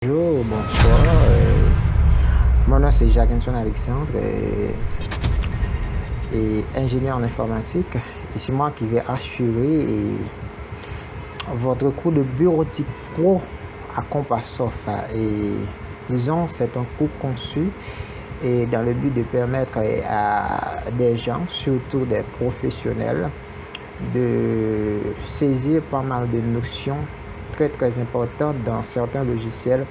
Bonjour, bonsoir. Mon nom c'est Jacques-Antoine Alexandre et ingénieur en informatique. Et c'est moi qui vais assurer votre cours de bureautique pro à Compassoft. Et disons, c'est un cours conçu et dans le but de permettre à des gens, surtout des professionnels, de saisir pas mal de notions très importantes dans certains logiciels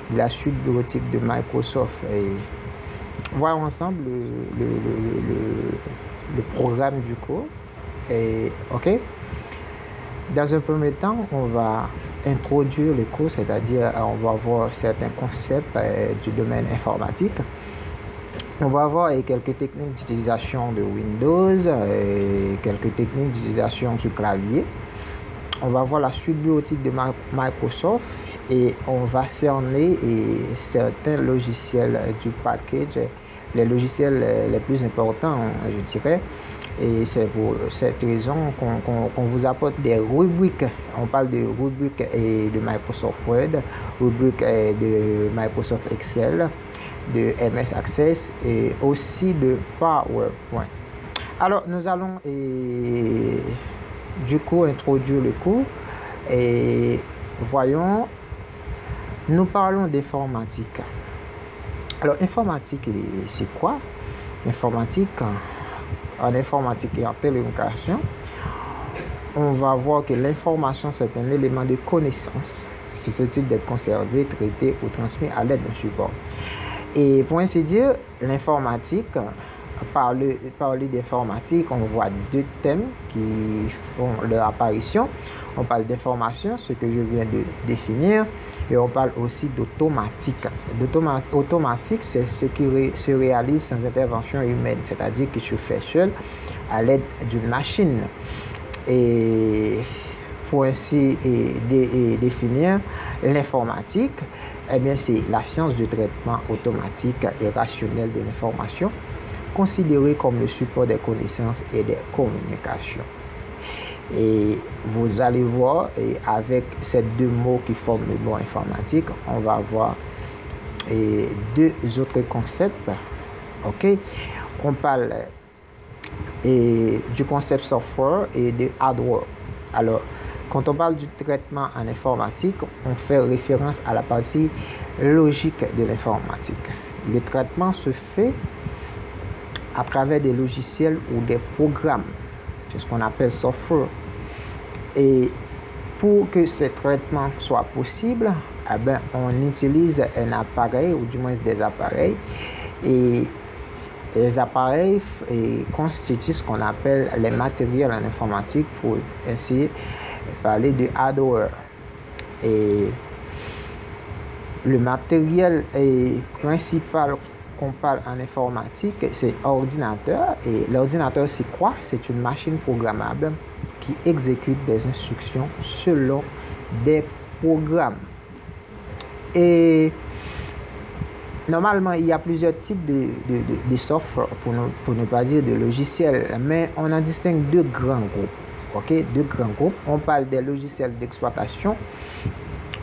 de la suite bureautique de Microsoft. Et voir ensemble le programme du cours. Et ok, dans un premier temps, on va introduire le cours, c'est-à-dire on va voir certains concepts du domaine informatique. On va voir quelques techniques d'utilisation de Windows, et quelques techniques d'utilisation du clavier. On va voir la suite bureautique de Microsoft et on va cerner certains logiciels du package, les logiciels les plus importants, je dirais. Et c'est pour cette raison qu'on vous apporte des rubriques. On parle de rubriques de Microsoft Word, rubriques de Microsoft Excel, de MS Access et aussi de PowerPoint. Alors, nous allons du coup introduire le cours et voyons, nous parlons d'informatique. Alors, informatique, c'est quoi? Informatique, en informatique et en télécommunication, on va voir que l'information, c'est un élément de connaissance susceptible d'être conservé, traité ou transmis à l'aide d'un support. Et pour ainsi dire, l'informatique, parler d'informatique, on voit deux thèmes qui font leur apparition. On parle d'information, ce que je viens de définir, et on parle aussi d'automatique. Automatique, c'est ce qui se réalise sans intervention humaine, c'est-à-dire qui se fait seul à l'aide d'une machine. Et pour ainsi définir l'informatique, eh bien, c'est la science du traitement automatique et rationnel de l'information, considéré comme le support des connaissances et des communications. Et vous allez voir, et avec ces deux mots qui forment le mot informatique, on va voir deux autres concepts. Ok, on parle du concept software et de hardware. Alors, quand on parle du traitement en informatique, on fait référence à la partie logique de l'informatique. Le traitement se fait à travers des logiciels ou des programmes. C'est ce qu'on appelle software. Et pour que ce traitement soit possible, eh bien, on utilise un appareil, ou du moins des appareils. Et les appareils constituent ce qu'on appelle les matériels en informatique, pour ainsi parler de hardware. Et le matériel principal qu'on parle en informatique, c'est ordinateur. Et l'ordinateur, c'est quoi? C'est une machine programmable qui exécute des instructions selon des programmes. Et normalement, il y a plusieurs types de software, pour ne pas dire de logiciels, mais on en distingue deux grands groupes. Ok, deux grands groupes. On parle des logiciels d'exploitation,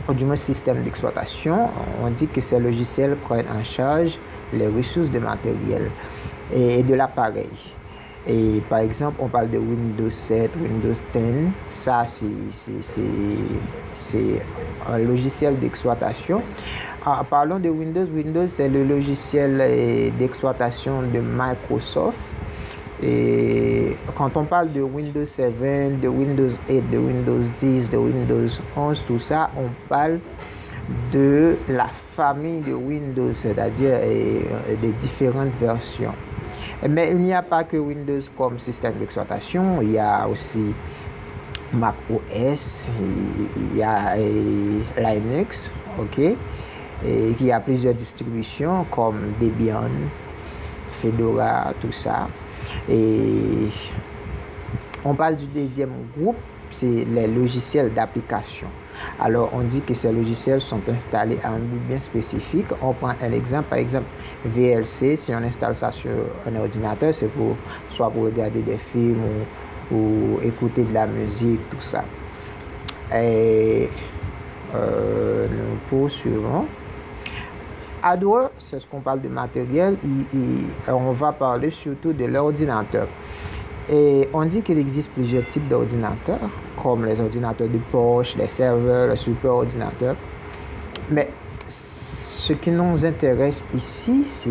ou du moins système d'exploitation. On dit que ces logiciels prennent en charge les ressources de matériel et de l'appareil. Et par exemple, on parle de Windows 7, Windows 10. Ça, c'est un logiciel d'exploitation. Parlons de Windows. Windows, c'est le logiciel d'exploitation de Microsoft. Et quand on parle de Windows 7, de Windows 8, de Windows 10, de Windows 11, tout ça, on parle de la famille de Windows, c'est-à-dire des différentes versions. Mais il n'y a pas que Windows comme système d'exploitation, il y a aussi Mac OS, il y a Linux, ok, et il y a plusieurs distributions comme Debian, Fedora, tout ça. Et on parle du deuxième groupe, c'est les logiciels d'application. Alors, on dit que ces logiciels sont installés à un but bien spécifique. On prend un exemple, par exemple, VLC, si on installe ça sur un ordinateur, c'est soit pour regarder des films ou écouter de la musique, tout ça. Et Nous poursuivons. Hardware, c'est ce qu'on parle de matériel. On va parler surtout de l'ordinateur. Et on dit qu'il existe plusieurs types d'ordinateurs, comme les ordinateurs de poche, les serveurs, les superordinateurs. Mais ce qui nous intéresse ici, c'est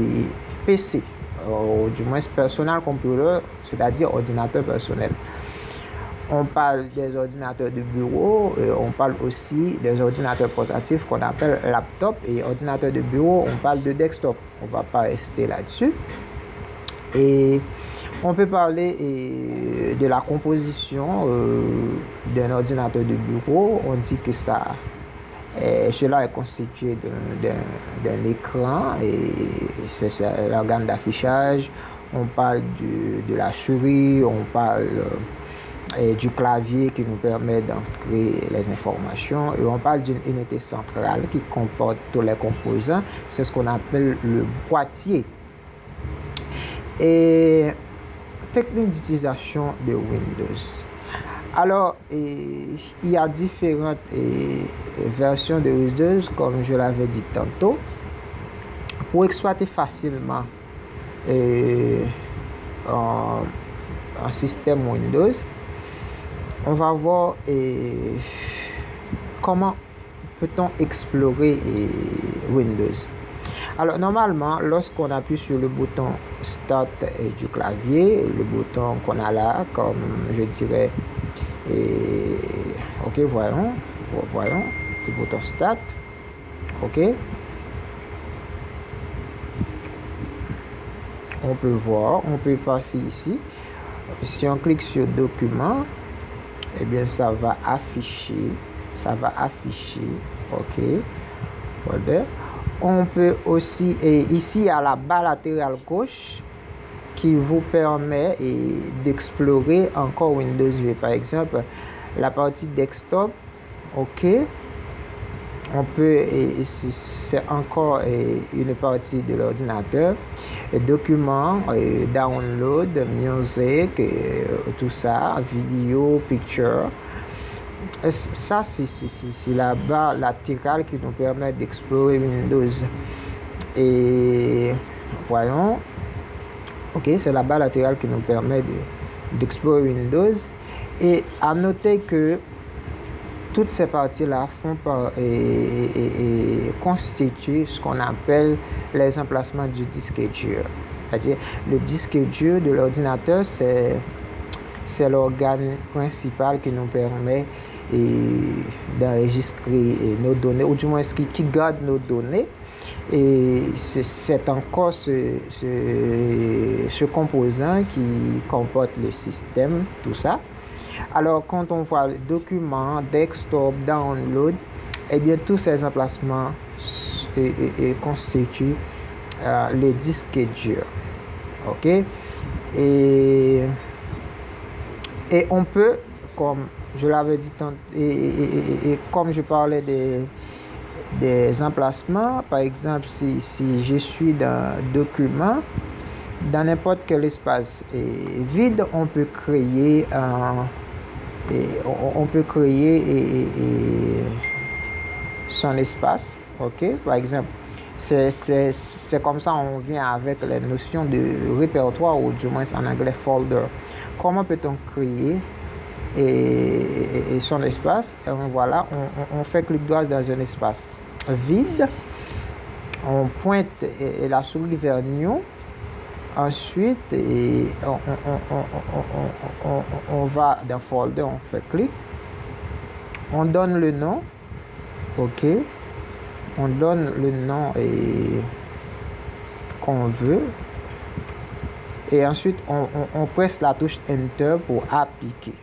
PC, ou du moins personal computer, c'est-à-dire ordinateur personnel. On parle des ordinateurs de bureau, on parle aussi des ordinateurs portatifs qu'on appelle laptop, et ordinateurs de bureau, on parle de desktop. On ne va pas rester là-dessus. Et on peut parler de la composition d'un ordinateur de bureau. On dit que cela est constitué d'un écran et c'est l'organe d'affichage. On parle de la souris, on parle du clavier qui nous permet d'entrer les informations, et on parle d'une unité centrale qui comporte tous les composants. C'est ce qu'on appelle le boîtier. Et technique d'utilisation de Windows. Alors, il y a différentes versions de Windows, comme je l'avais dit tantôt. Pour exploiter facilement un système Windows, on va voir comment peut-on explorer Windows. Alors, normalement, lorsqu'on appuie sur le bouton Start du clavier, le bouton qu'on a là, comme je dirais, ok, voyons, le bouton Start, ok. On peut voir, on peut passer ici. Si on clique sur Document, eh bien, ça va afficher, ok. Voilà. On peut aussi, ici à la barre latérale gauche, qui vous permet d'explorer encore Windows 8. Par exemple, la partie desktop, ok. On peut, c'est encore une partie de l'ordinateur. Documents, download, music, tout ça, vidéo, picture. Ça, c'est la barre latérale qui nous permet d'explorer Windows. Et voyons. Ok, c'est la barre latérale qui nous permet d'explorer Windows. Et à noter que toutes ces parties-là constituent ce qu'on appelle les emplacements du disque dur. C'est-à-dire, le disque dur de l'ordinateur, c'est l'organe principal qui nous permet d'enregistrer nos données, ou du moins qui garde nos données. Et c'est encore ce composant qui comporte le système, tout ça. Alors, quand on voit documents, desktop, download, eh bien, tous ces emplacements constituent le disque dur. OK? Et on peut, comme je l'avais dit, et comme je parlais des emplacements, par exemple, si je suis dans document, dans n'importe quel espace vide, on peut créer son espace. Ok, par exemple, c'est comme ça on vient avec les notions de répertoire, ou du moins en anglais folder. Comment peut-on créer son espace? Et voilà, on fait clic droit dans un espace vide, on pointe la souris vers New. Ensuite, on va dans folder, on fait clic, on donne le nom, ok, on donne le nom qu'on veut, et ensuite on presse la touche Enter pour appliquer.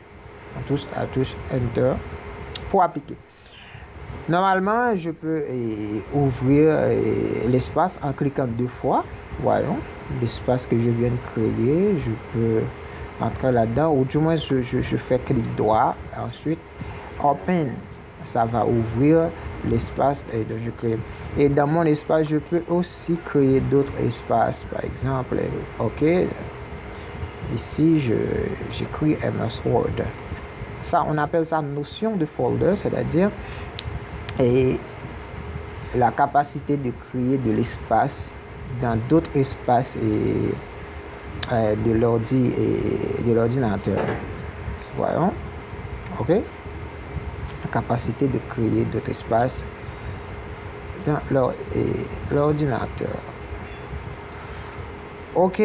On touche la touche Enter pour appliquer. Normalement, je peux ouvrir l'espace en cliquant 2 fois. Voyons l'espace que je viens de créer. Je peux entrer là-dedans, ou du moins je fais clic droit. Ensuite, Open. Ça va ouvrir l'espace dont je crée. Et dans mon espace, je peux aussi créer d'autres espaces. Par exemple, ok, ici, j'écris MS Word. Ça, on appelle ça notion de folder, c'est-à-dire et la capacité de créer de l'espace dans d'autres espaces de l'ordinateur. Voyons. OK? La capacité de créer d'autres espaces dans l'ordinateur. OK.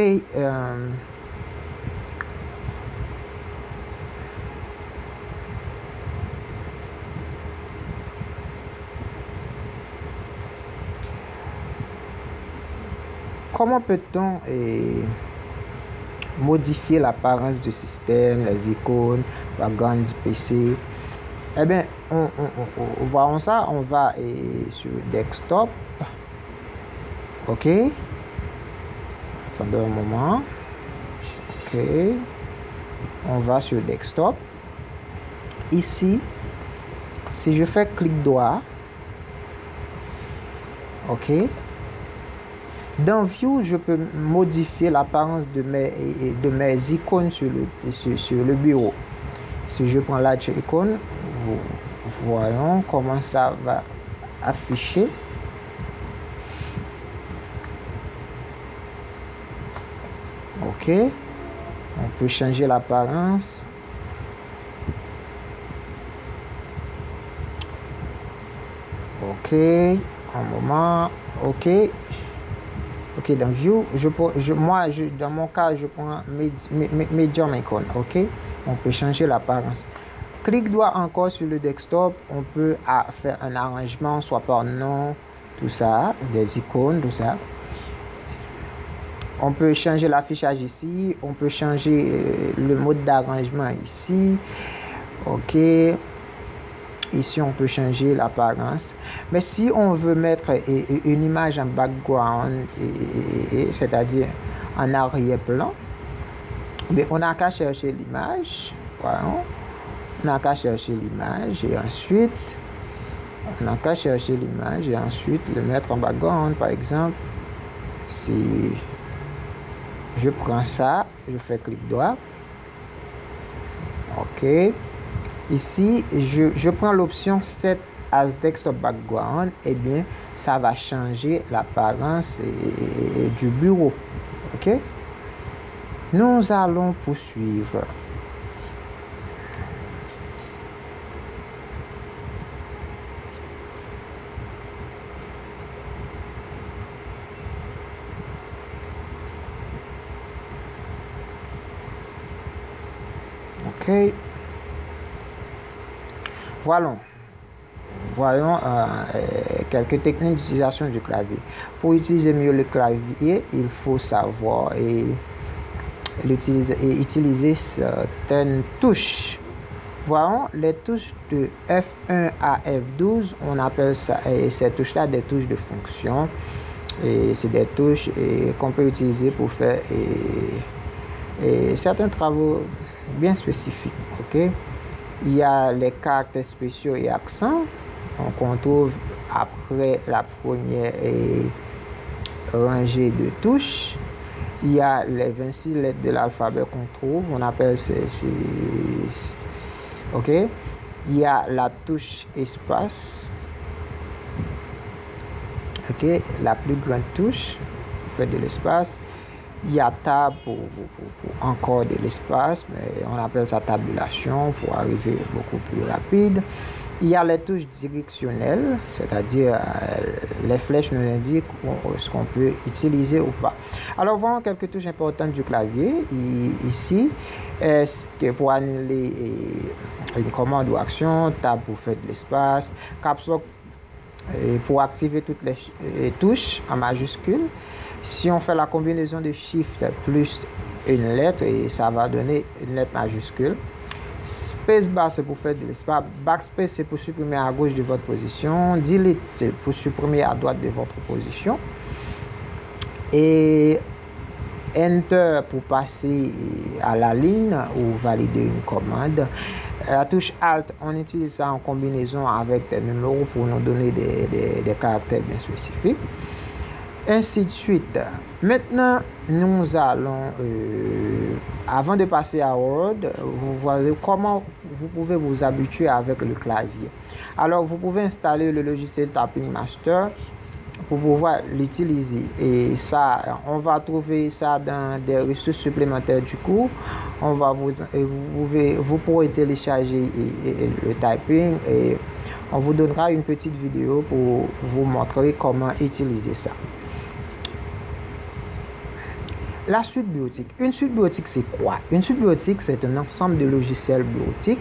Comment peut-on modifier l'apparence du système, les icônes, la background du PC? Eh bien, voyons ça, on va sur desktop. OK. Attendez un moment. OK. On va sur desktop. Ici, si je fais clic droit, OK. Dans View, je peux modifier l'apparence de mes icônes sur le bureau. Si je prends la icône, voyons comment ça va afficher. OK. On peut changer l'apparence. OK. Un moment. OK. OK, dans View, dans mon cas, je prends Medium Icon. OK. On peut changer l'apparence. Clic droit encore sur le desktop. On peut faire un arrangement, soit par nom, tout ça, des icônes, tout ça. On peut changer l'affichage ici. On peut changer le mode d'arrangement ici. OK. Ici, on peut changer l'apparence. Mais si on veut mettre une image en background, c'est-à-dire en arrière-plan, on n'a qu'à chercher l'image. Voilà. On n'a qu'à chercher l'image et ensuite, le mettre en background. Par exemple, si je prends ça, je fais clic droit. OK. Ici, je prends l'option Set as Desktop Background. Eh bien, ça va changer l'apparence du bureau. OK? Nous allons poursuivre. OK. Voyons quelques techniques d'utilisation du clavier. Pour utiliser mieux le clavier, il faut savoir utiliser certaines touches. Voyons les touches de F1 à F12. On appelle ces touches-là des touches de fonction. Et c'est des touches qu'on peut utiliser pour faire certains travaux bien spécifiques. OK? Il y a les caractères spéciaux et accents qu'on trouve après la première rangée de touches. Il y a les 26 lettres de l'alphabet qu'on trouve. On appelle OK. Il y a la touche espace. OK. La plus grande touche pour faire de l'espace. Il y a tab pour encore de l'espace, mais on appelle ça tabulation pour arriver beaucoup plus rapide. Il y a les touches directionnelles, c'est-à-dire les flèches nous indiquent ce qu'on peut utiliser ou pas. Alors, voyons quelques touches importantes du clavier. Ici, est-ce que pour annuler une commande ou action, tab pour faire de l'espace, caps lock pour activer toutes les touches en majuscule. Si on fait la combinaison de Shift plus une lettre, et ça va donner une lettre majuscule. Spacebar, c'est pour faire de l'espace. Backspace, c'est pour supprimer à gauche de votre position. Delete, c'est pour supprimer à droite de votre position. Et Enter pour passer à la ligne ou valider une commande. La touche Alt, on utilise ça en combinaison avec des numéros pour nous donner des caractères bien spécifiques. ainsi de suite. Maintenant, nous allons, avant de passer à Word, vous voyez comment vous pouvez vous habituer avec le clavier. Alors, vous pouvez installer le logiciel Tapping Master pour pouvoir l'utiliser. Et ça, on va trouver ça dans des ressources supplémentaires du cours. Vous pourrez télécharger le typing et on vous donnera une petite vidéo pour vous montrer comment utiliser ça. La suite bureautique. Une suite bureautique, c'est quoi? Une suite bureautique, c'est un ensemble de logiciels bureautiques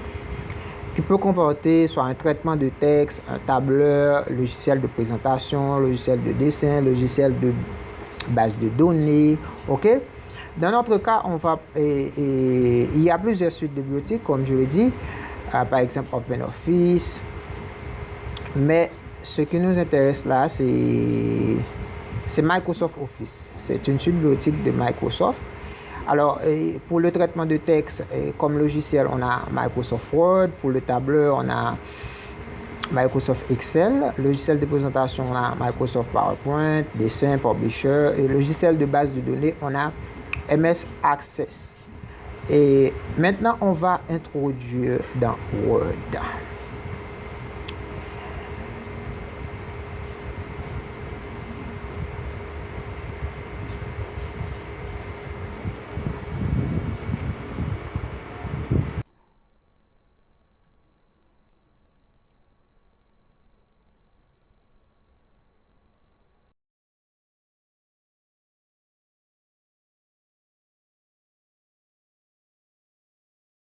qui peut comporter soit un traitement de texte, un tableur, logiciel de présentation, logiciel de dessin, logiciel de base de données. OK? Dans notre cas, il y a plusieurs suites de bureautique, comme je l'ai dit, par exemple OpenOffice. Mais ce qui nous intéresse là, c'est Microsoft Office. C'est une suite bureautique de Microsoft. Alors, pour le traitement de texte, comme logiciel, on a Microsoft Word. Pour le tableur, on a Microsoft Excel. Logiciel de présentation, on a Microsoft PowerPoint, dessin, Publisher. Et logiciel de base de données, on a MS Access. Et maintenant, on va introduire dans Word.